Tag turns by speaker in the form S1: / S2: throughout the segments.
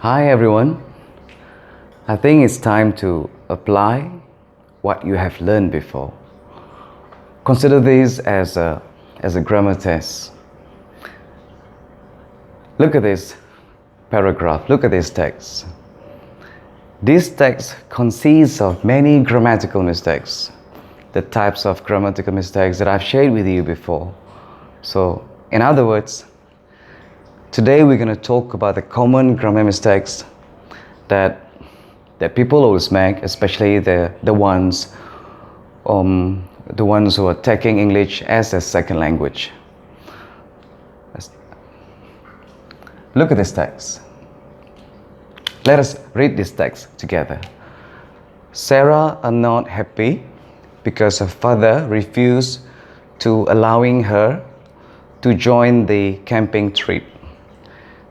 S1: Hi everyone. I think it's time to apply what you have learned before. Consider this as a grammar test. Look at this paragraph. Look at this text. This text consists of many grammatical mistakes. The types of grammatical mistakes that I've shared with you before. So, in other words, today we're going to talk about the common grammar mistakes that people always make, especially the ones who are taking English as a second language. Look at this text. Let us read this text together. Sarah is not happy because her father refused to allowing her to join the camping trip.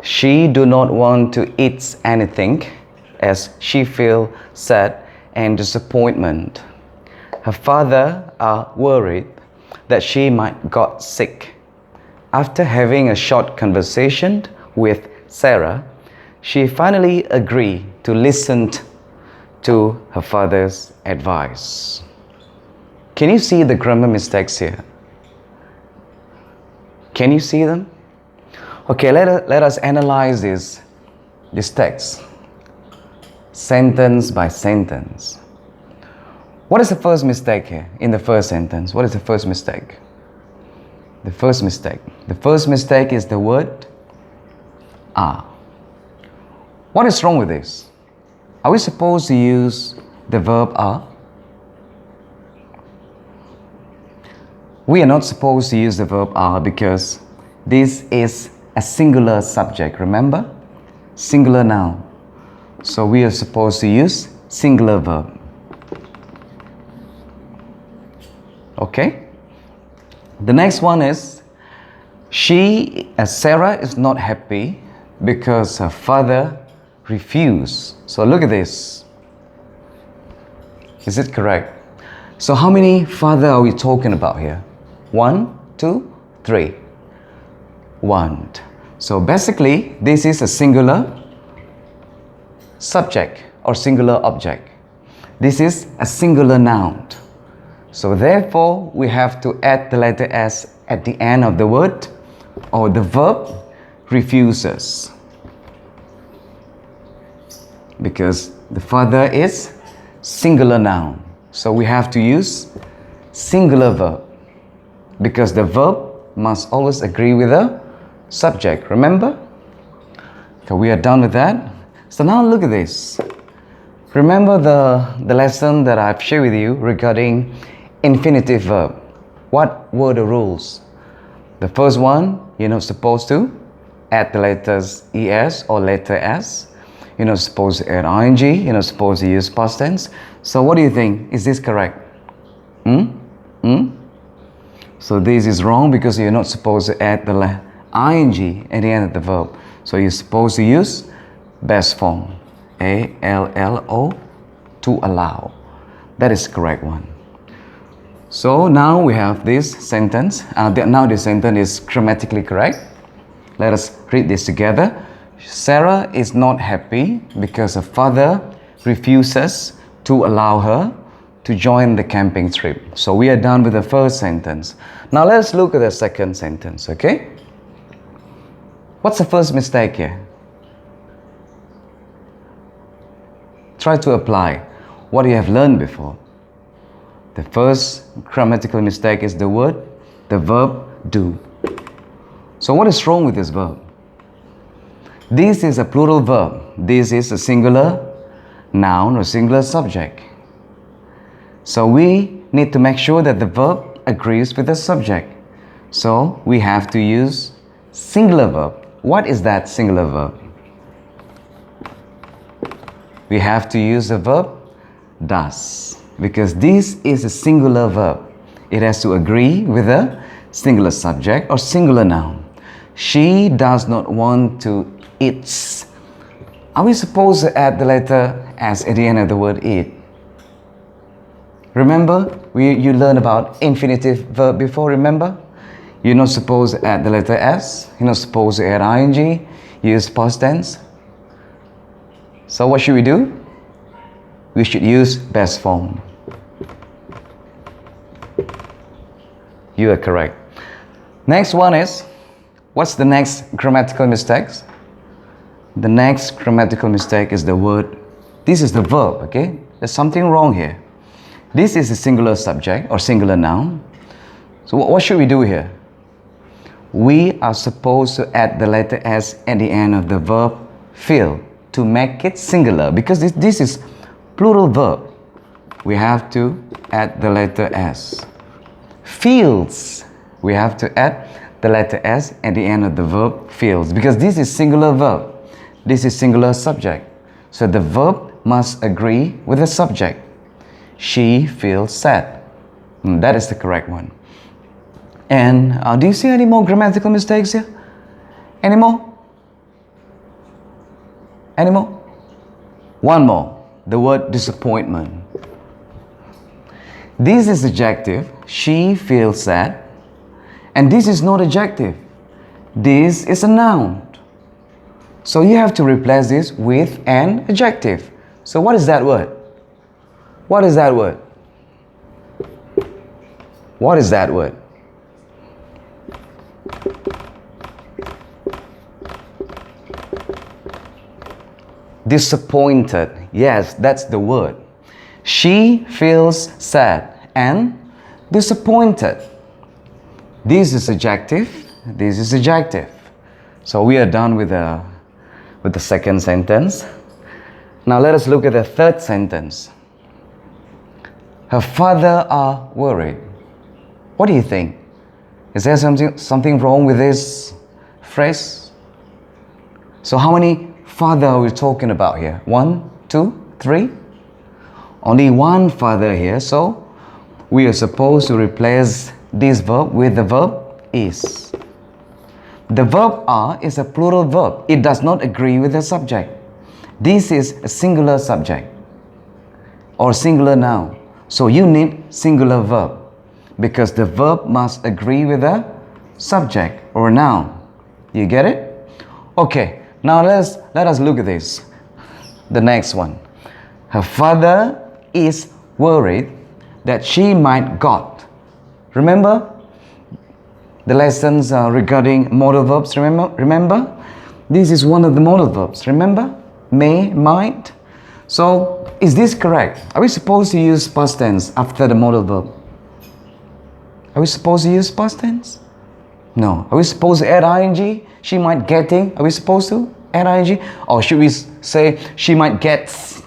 S1: She do not want to eat anything as she feels sad and disappointment. Her father are worried that she might got sick. After having a short conversation with Sarah, she finally agreed to listen to her father's advice. Can you see the grammar mistakes here? Can you see them? Okay, let us analyze this text, sentence by sentence. What is the first mistake here in the first sentence? What is the first mistake? The first mistake is the word are. What is wrong with this? Are we supposed to use the verb are? We are not supposed to use the verb are because this is a singular subject, remember? Singular noun. So we are supposed to use singular verb. Okay? The next one is Sarah is not happy because her father refused. So look at this. Is it correct? So how many father are we talking about here? 1, 2, 3. 1. So basically, this is a singular subject or singular object. This is a singular noun. So therefore, we have to add the letter S at the end of the word or the verb refuses. Because the father is singular noun. So we have to use singular verb. Because the verb must always agree with the subject, remember? Okay, we are done with that. So now look at this. Remember the lesson that I've shared with you regarding infinitive verb. What were the rules? The first one, you're not supposed to add the letters es or letter s. You're not supposed to add ing. You're not supposed to use past tense. So what do you think? Is this correct? So this is wrong because you're not supposed to add the ing at the end of the verb. So you're supposed to use best form. A-L-L-O, to allow. That is the correct one. So now we have this sentence. Now this sentence is grammatically correct. Let us read this together. Sarah is not happy because her father refuses to allow her to join the camping trip. So we are done with the first sentence. Now let's look at the second sentence, okay? What's the first mistake here? Try to apply what you have learned before. The first grammatical mistake is the verb do. So what is wrong with this verb? This is a plural verb. This is a singular noun or singular subject. So we need to make sure that the verb agrees with the subject. So we have to use singular verb. What is that singular verb? We have to use the verb does. Because this is a singular verb. It has to agree with a singular subject or singular noun. She does not want to eat. Are we supposed to add the letter S at the end of the word eat? Remember, you learned about infinitive verb before, remember? You're not supposed to add the letter S. You're not supposed to add ing. Use past tense. So what should we do? We should use best form. You are correct. Next one is, what's the next grammatical mistakes? The next grammatical mistake is the word, this is the verb, okay? There's something wrong here. This is a singular subject or singular noun. So what should we do here? We are supposed to add the letter S at the end of the verb feel to make it singular, because this is plural verb. We have to add the letter S. Feels, we have to add the letter S at the end of the verb feels, because this is singular verb. This is singular subject. So the verb must agree with the subject. She feels sad. That is the correct one. And do you see any more grammatical mistakes here? Any more? Any more? One more. The word disappointment. This is adjective. She feels sad. And this is not adjective. This is a noun. So you have to replace this with an adjective. So what is that word? What is that word? What is that word? Disappointed. Yes, that's the word. She feels sad and disappointed. This is adjective. This is adjective. So we are done with the second sentence. Now let us look at the third sentence. Her father are worried. What do you think? Is there something wrong with this phrase? So how many father are we talking about here? 1, 2, 3? Only one father here, so we are supposed to replace this verb with the verb is. The verb are is a plural verb. It does not agree with the subject. This is a singular subject or singular noun. So you need singular verb because the verb must agree with the subject or noun. You get it? Okay, now let us look at this. The next one. Her father is worried that she might got. Remember the lessons regarding modal verbs? Remember? This is one of the modal verbs. Remember? May, might. So, is this correct? Are we supposed to use past tense after the modal verb? Are we supposed to use past tense? No. Are we supposed to add ing? She might getting. Are we supposed to add ing? Or should we say she might gets?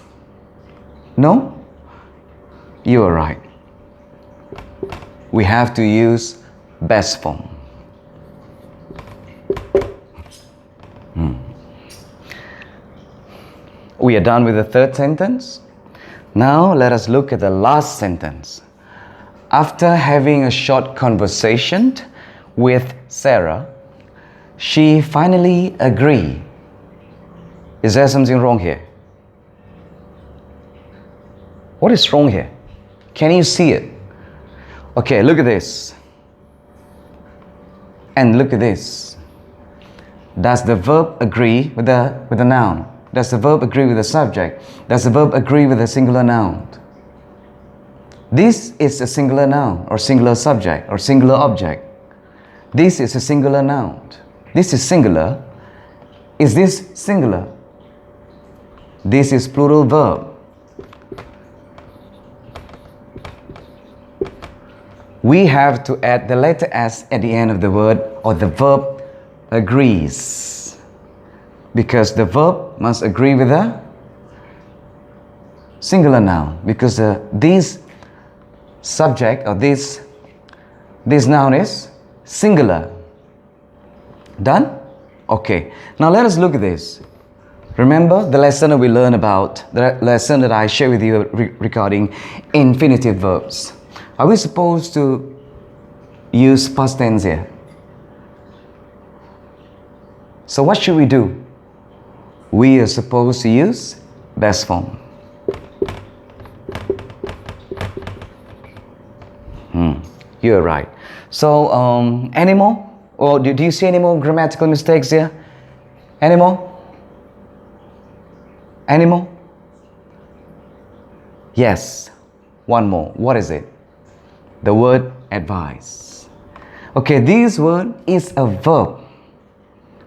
S1: No? You are right. We have to use best form. We are done with the third sentence. Now let us look at the last sentence. After having a short conversation with Sarah, she finally agreed. Is there something wrong here? What is wrong here? Can you see it? Okay, look at this. And look at this. Does the verb agree with the noun? Does the verb agree with the subject? Does the verb agree with the singular noun? This is a singular noun or singular subject or singular object. This is a singular noun. This is singular. Is this singular? This is plural verb. We have to add the letter S at the end of the word or the verb agrees. Because the verb must agree with the singular noun. Because this subject or this noun is singular. Done? Okay. Now let us look at this. Remember the lesson that we learned about, the lesson that I shared with you regarding infinitive verbs. Are we supposed to use past tense here? So what should we do? We are supposed to use best form. You're right. So, any more? Or do you see any more grammatical mistakes here? Any more? Animal? Yes. One more. What is it? The word advise. Okay, this word is a verb.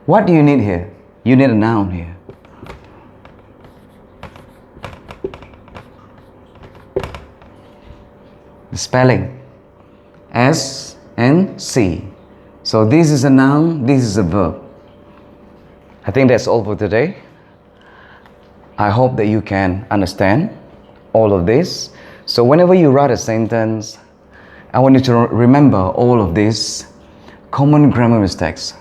S1: What do you need here? You need a noun here. The spelling S and C. So this is a noun, this is a verb. I think that's all for today. I hope that you can understand all of this. So whenever you write a sentence, I want you to remember all of these common grammar mistakes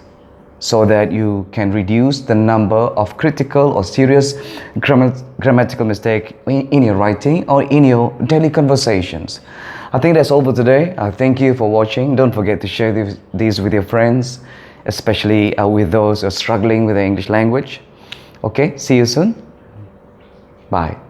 S1: so that you can reduce the number of critical or serious grammatical mistakes in your writing or in your daily conversations. I think that's all for today. Thank you for watching. Don't forget to share these with your friends, especially with those who are struggling with the English language. Okay, see you soon. Bye.